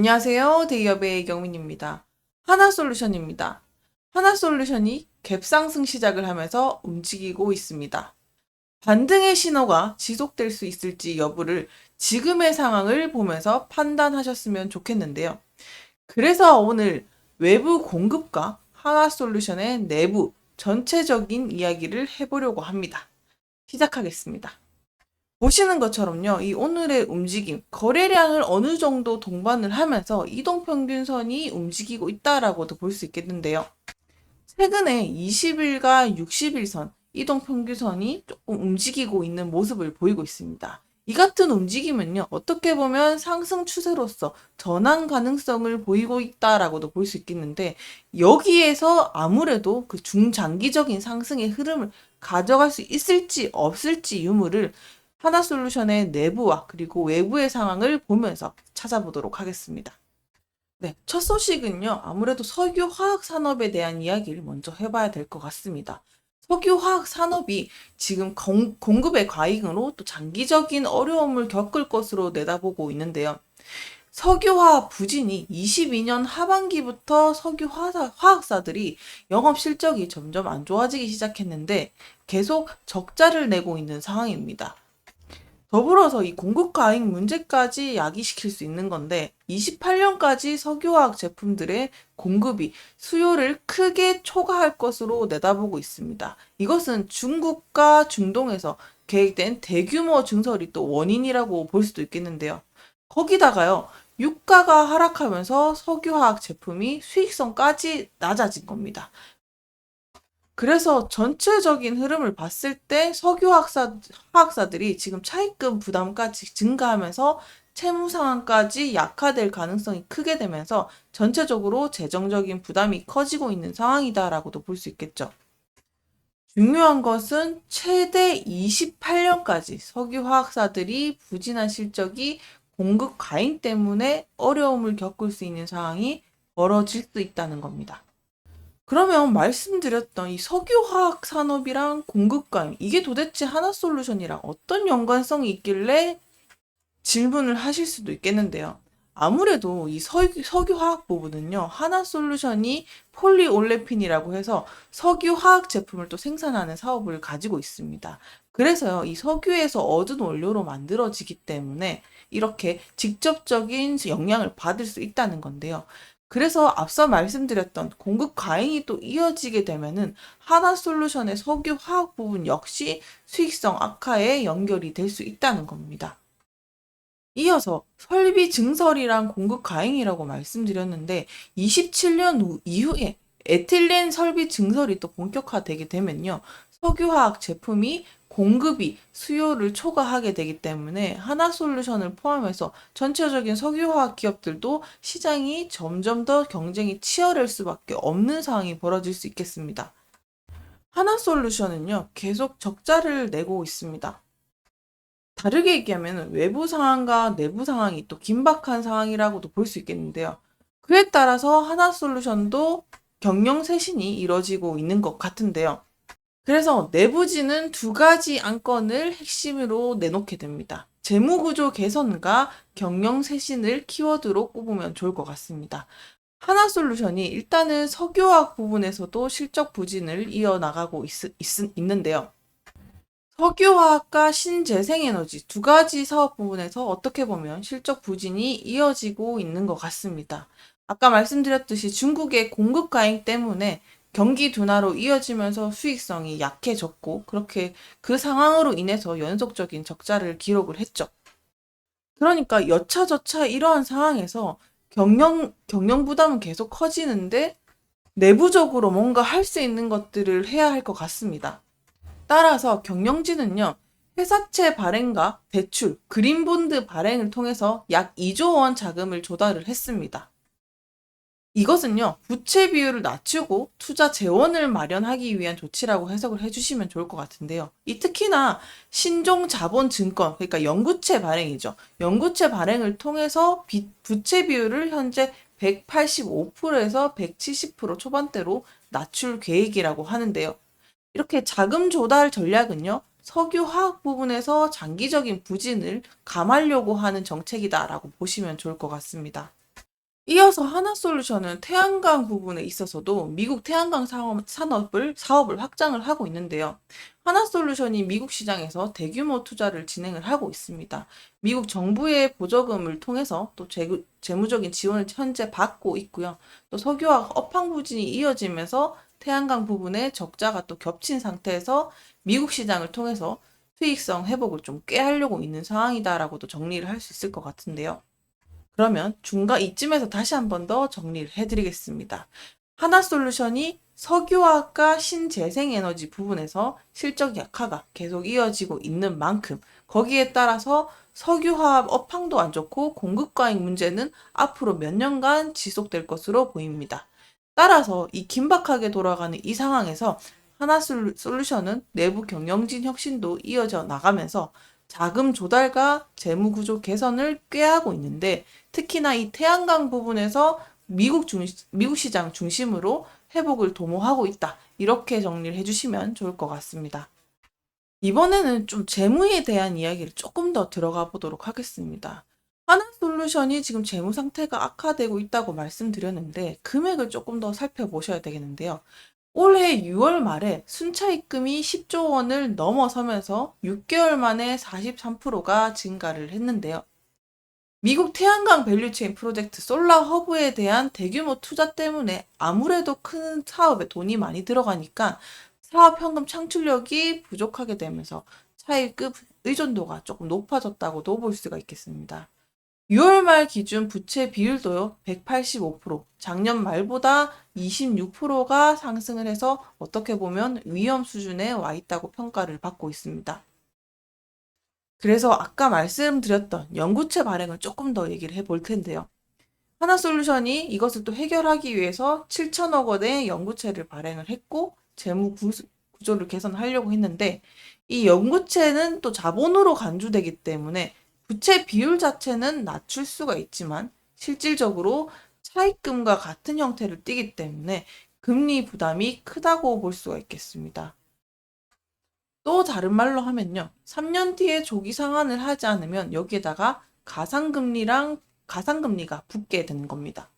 안녕하세요. 대기업의 이경민입니다. 하나솔루션입니다. 하나솔루션이 갭상승 시작을 하면서 움직이고 있습니다. 반등의 신호가 지속될 수 있을지 여부를 지금의 상황을 보면서 판단하셨으면 좋겠는데요. 그래서 오늘 외부 공급과 하나솔루션의 내부 전체적인 이야기를 해보려고 합니다. 시작하겠습니다. 보시는 것처럼요, 이 오늘의 움직임, 거래량을 어느 정도 동반을 하면서 이동평균선이 움직이고 있다라고도 볼 수 있겠는데요. 최근에 20일과 60일선 이동평균선이 조금 움직이고 있는 모습을 보이고 있습니다. 이 같은 움직임은요, 어떻게 보면 상승 추세로서 전환 가능성을 보이고 있다라고도 볼 수 있겠는데, 여기에서 아무래도 그 중장기적인 상승의 흐름을 가져갈 수 있을지 없을지 유무를 하나솔루션의 내부와 그리고 외부의 상황을 보면서 찾아보도록 하겠습니다. 네, 첫 소식은요, 아무래도 석유화학 산업에 대한 이야기를 먼저 해봐야 될 것 같습니다. 석유화학 산업이 지금 공급의 과잉으로 또 장기적인 어려움을 겪을 것으로 내다보고 있는데요. 석유화학 부진이 22년 하반기부터 석유화학사들이 영업 실적이 점점 안 좋아지기 시작했는데 계속 적자를 내고 있는 상황입니다. 더불어서 이 공급 과잉 문제까지 야기시킬 수 있는 건데 28년까지 석유화학 제품들의 공급이 수요를 크게 초과할 것으로 내다보고 있습니다. 이것은 중국과 중동에서 계획된 대규모 증설이 또 원인이라고 볼 수도 있겠는데요. 거기다가요, 유가가 하락하면서 석유화학 제품이 수익성까지 낮아진 겁니다. 그래서 전체적인 흐름을 봤을 때 화학사들이 지금 차입금 부담까지 증가하면서 채무 상황까지 약화될 가능성이 크게 되면서 전체적으로 재정적인 부담이 커지고 있는 상황이다라고도 볼 수 있겠죠. 중요한 것은 최대 28년까지 석유화학사들이 부진한 실적이 공급 과잉 때문에 어려움을 겪을 수 있는 상황이 벌어질 수 있다는 겁니다. 그러면 말씀드렸던 이 석유화학 산업이랑 공급과잉, 이게 도대체 하나솔루션이랑 어떤 연관성이 있길래 질문을 하실 수도 있겠는데요. 아무래도 이 석유화학 부분은요, 하나솔루션이 폴리올레핀이라고 해서 석유화학 제품을 또 생산하는 사업을 가지고 있습니다. 그래서요, 이 석유에서 얻은 원료로 만들어지기 때문에 이렇게 직접적인 영향을 받을 수 있다는 건데요. 그래서 앞서 말씀드렸던 공급 과잉이 또 이어지게 되면은 하나솔루션의 석유화학 부분 역시 수익성 악화에 연결이 될 수 있다는 겁니다. 이어서 설비 증설이랑 공급 과잉이라고 말씀드렸는데 27년 이후에 에틸렌 설비 증설이 또 본격화되게 되면요, 석유화학 제품이 공급이 수요를 초과하게 되기 때문에 하나솔루션을 포함해서 전체적인 석유화학 기업들도 시장이 점점 더 경쟁이 치열할 수밖에 없는 상황이 벌어질 수 있겠습니다. 하나솔루션은요, 계속 적자를 내고 있습니다. 다르게 얘기하면 외부 상황과 내부 상황이 또 긴박한 상황이라고도 볼 수 있겠는데요. 그에 따라서 하나솔루션도 경영 쇄신이 이뤄지고 있는 것 같은데요. 그래서 내부진은 두 가지 안건을 핵심으로 내놓게 됩니다. 재무구조 개선과 경영 쇄신을 키워드로 꼽으면 좋을 것 같습니다. 하나솔루션이 일단은 석유화학 부분에서도 실적 부진을 이어나가고 있는데요. 석유화학과 신재생에너지 두 가지 사업 부분에서 어떻게 보면 실적 부진이 이어지고 있는 것 같습니다. 아까 말씀드렸듯이 중국의 공급 과잉 때문에 경기 둔화로 이어지면서 수익성이 약해졌고, 그렇게 그 상황으로 인해서 연속적인 적자를 기록을 했죠. 그러니까 여차저차 이러한 상황에서 경영 부담은 계속 커지는데 내부적으로 뭔가 할 수 있는 것들을 해야 할 것 같습니다. 따라서 경영진은요, 회사채 발행과 대출, 그린본드 발행을 통해서 약 2조 원 자금을 조달을 했습니다. 이것은요, 부채 비율을 낮추고 투자 재원을 마련하기 위한 조치라고 해석을 해주시면 좋을 것 같은데요. 특히나 신종 자본 증권, 그러니까 연구채 발행이죠. 연구채 발행을 통해서 부채 비율을 현재 185%에서 170% 초반대로 낮출 계획이라고 하는데요. 이렇게 자금 조달 전략은요, 석유화학 부분에서 장기적인 부진을 감하려고 하는 정책이다라고 보시면 좋을 것 같습니다. 이어서 하나솔루션은 태양광 부분에 있어서도 미국 태양광 사업을 확장을 하고 있는데요. 하나솔루션이 미국 시장에서 대규모 투자를 진행을 하고 있습니다. 미국 정부의 보조금을 통해서 또 재무적인 지원을 현재 받고 있고요. 또 석유화학 업황 부진이 이어지면서 태양광 부분에 적자가 또 겹친 상태에서 미국 시장을 통해서 수익성 회복을 좀 꾀하려고 있는 상황이다라고도 정리를 할 수 있을 것 같은데요. 그러면 중간 이쯤에서 다시 한 번 더 정리를 해드리겠습니다. 하나솔루션이 석유화학과 신재생에너지 부분에서 실적 약화가 계속 이어지고 있는 만큼 거기에 따라서 석유화학 업황도 안 좋고 공급 과잉 문제는 앞으로 몇 년간 지속될 것으로 보입니다. 따라서 이 긴박하게 돌아가는 이 상황에서 하나솔루션은 내부 경영진 혁신도 이어져 나가면서 자금 조달과 재무 구조 개선을 꾀하고 있는데 특히나 이 태양광 부분에서 미국 시장 중심으로 회복을 도모하고 있다. 이렇게 정리를 해주시면 좋을 것 같습니다. 이번에는 좀 재무에 대한 이야기를 조금 더 들어가 보도록 하겠습니다. 하나솔루션이 지금 재무 상태가 악화되고 있다고 말씀드렸는데 금액을 조금 더 살펴보셔야 되겠는데요. 올해 6월 말에 순차입금이 10조 원을 넘어서면서 6개월 만에 43%가 증가를 했는데요. 미국 태양광 밸류체인 프로젝트 솔라 허브에 대한 대규모 투자 때문에 아무래도 큰 사업에 돈이 많이 들어가니까 사업 현금 창출력이 부족하게 되면서 차입금 의존도가 조금 높아졌다고도 볼 수가 있겠습니다. 6월 말 기준 부채 비율도요, 185%, 작년 말보다 26%가 상승을 해서 어떻게 보면 위험 수준에 와 있다고 평가를 받고 있습니다. 그래서 아까 말씀드렸던 연구체 발행을 조금 더 얘기를 해볼 텐데요. 하나솔루션이 이것을 또 해결하기 위해서 7천억 원의 연구체를 발행을 했고 재무 구조를 개선하려고 했는데 이 연구체는 또 자본으로 간주되기 때문에 부채 비율 자체는 낮출 수가 있지만 실질적으로 차입금과 같은 형태를 띠기 때문에 금리 부담이 크다고 볼 수가 있겠습니다. 또 다른 말로 하면요. 3년 뒤에 조기 상환을 하지 않으면 여기에다가 가상금리가 붙게 되는 겁니다.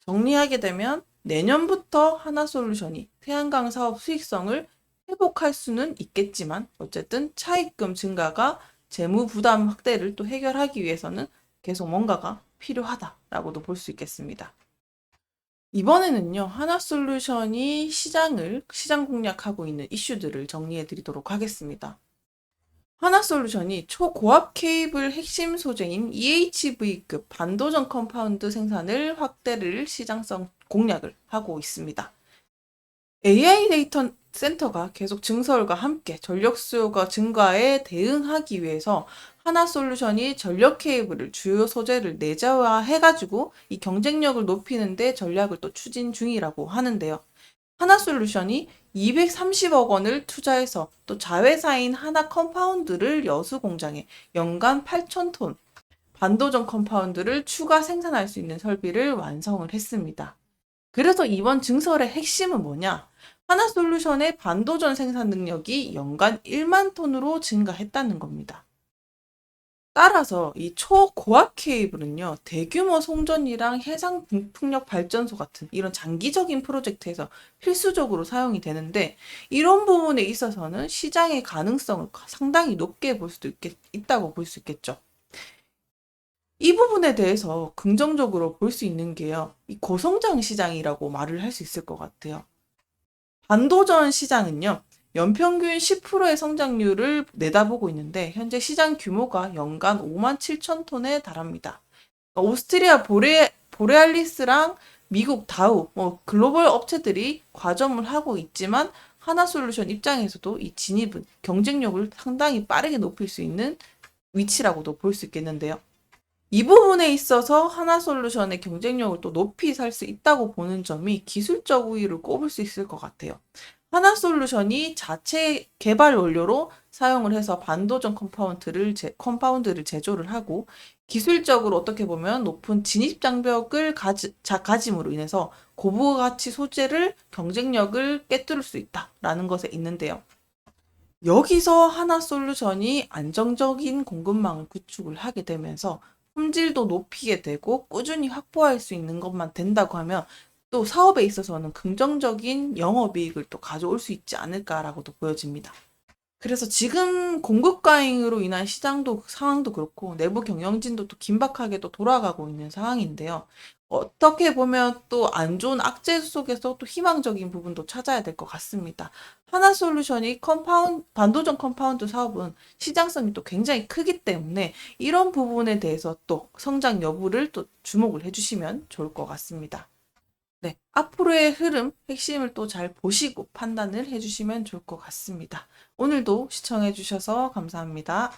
정리하게 되면 내년부터 하나솔루션이 태양광 사업 수익성을 회복할 수는 있겠지만 어쨌든 차입금 증가가 재무 부담 확대를 또 해결하기 위해서는 계속 뭔가가 필요하다라고도 볼 수 있겠습니다. 이번에는요, 하나솔루션이 시장 공략하고 있는 이슈들을 정리해 드리도록 하겠습니다. 하나솔루션이 초고압 케이블 핵심 소재인 EHV급 반도전 컴파운드 생산을 확대를 시장성 공략을 하고 있습니다. AI 데이터 센터가 계속 증설과 함께 전력 수요가 증가에 대응하기 위해서 하나솔루션이 전력 케이블을 주요 소재를 내재화해가지고 이 경쟁력을 높이는데 전략을 또 추진 중이라고 하는데요. 하나솔루션이 230억 원을 투자해서 또 자회사인 하나 컴파운드를 여수 공장에 연간 8,000톤 반도전 컴파운드를 추가 생산할 수 있는 설비를 완성을 했습니다. 그래서 이번 증설의 핵심은 뭐냐? 하나솔루션의 반도전 생산 능력이 연간 1만 톤으로 증가했다는 겁니다. 따라서 이 초고압 케이블은요, 대규모 송전이랑 해상 풍력 발전소 같은 이런 장기적인 프로젝트에서 필수적으로 사용이 되는데, 이런 부분에 있어서는 시장의 가능성을 상당히 높게 볼 수도 있다고 볼 수 있겠죠. 이 부분에 대해서 긍정적으로 볼 수 있는 게요, 이 고성장 시장이라고 말을 할 수 있을 것 같아요. 반도전 시장은요, 연평균 10%의 성장률을 내다보고 있는데 현재 시장 규모가 연간 5만 7천 톤에 달합니다. 오스트리아 보레알리스랑 미국 다우, 글로벌 업체들이 과점을 하고 있지만 하나솔루션 입장에서도 이 진입은 경쟁력을 상당히 빠르게 높일 수 있는 위치라고도 볼 수 있겠는데요. 이 부분에 있어서 하나솔루션의 경쟁력을 또 높이 살 수 있다고 보는 점이 기술적 우위를 꼽을 수 있을 것 같아요. 하나솔루션이 자체 개발 원료로 사용을 해서 반도전 컴파운드를 제조를 하고 기술적으로 어떻게 보면 높은 진입 장벽을 가짐으로 인해서 고부가 가치 소재를 경쟁력을 깨뜨릴 수 있다라는 것에 있는데요. 여기서 하나솔루션이 안정적인 공급망을 구축을 하게 되면서 품질도 높이게 되고 꾸준히 확보할 수 있는 것만 된다고 하면 또 사업에 있어서는 긍정적인 영업이익을 또 가져올 수 있지 않을까라고도 보여집니다. 그래서 지금 공급 과잉으로 인한 시장도 상황도 그렇고 내부 경영진도 또 긴박하게 또 돌아가고 있는 상황인데요. 어떻게 보면 또 안 좋은 악재 속에서 또 희망적인 부분도 찾아야 될 것 같습니다. 하나솔루션이 반도전 컴파운드 사업은 시장성이 또 굉장히 크기 때문에 이런 부분에 대해서 또 성장 여부를 또 주목을 해주시면 좋을 것 같습니다. 네, 앞으로의 흐름, 핵심을 또 잘 보시고 판단을 해주시면 좋을 것 같습니다. 오늘도 시청해주셔서 감사합니다.